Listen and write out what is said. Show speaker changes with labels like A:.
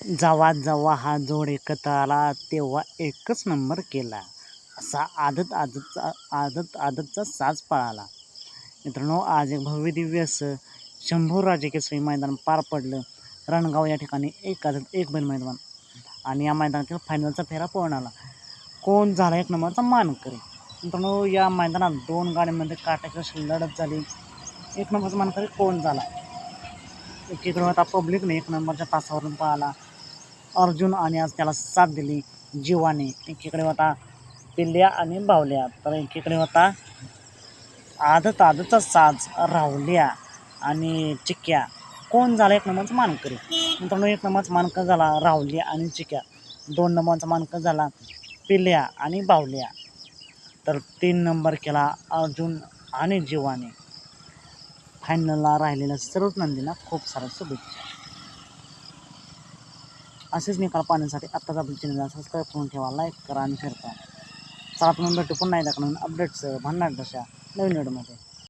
A: जेव्हा जेव्हा हा जोड एकत्र आला तेव्हा एकच नंबर केला. असा आदतचा साज पळाला. मित्रांनो, आज एक भव्य दिव्य असं शंभूराजे केसरी मैदान पार पडलं. रणगाव या ठिकाणी एक आदत एक बैल मैदान आणि या मैदानातील फायनलचा फेरा पळून आला. कोण झाला एक नंबरचा मानकरी? मित्रांनो, या मैदानात दोन गाड्यांमध्ये काटाची अशी लढत झाली. एक नंबरचा मानकरी कोण झाला? एकीकडे आता पब्लिकने एक नंबरच्या तासावरून पळाला अर्जुन आणि आज त्याला साथ दिली जीवाने. एकीकडे होता पिल्ल्या आणि बावल्या, तर एकीकडे होता आदतचा साज राहुल्या आणि चिक्या. कोण झाला एक नंबरचा मानकरी? मित्रांनो, एक नंबरचा मानकर झाला राहुल्या आणि चिक्या. 2 नंबरचा मानकर झाला पिल्ल्या आणि बावल्या. तर 3 नंबर केला अर्जुन आणि जीवाने. फायनलला राहिलेल्या सर्वच नंदींना खूप साऱ्या शुभेच्छा. असेच निकाल पाहण्यासाठी आत्ताच आपल्या चॅनलला सबस्क्राईब करून ठेवा, लाईक करा आणि शेअर करा. चला, आपण भेटू पुन्हा एकदा अपडेट्स भन्नाट अशा नवीन व्हिडिओमध्ये.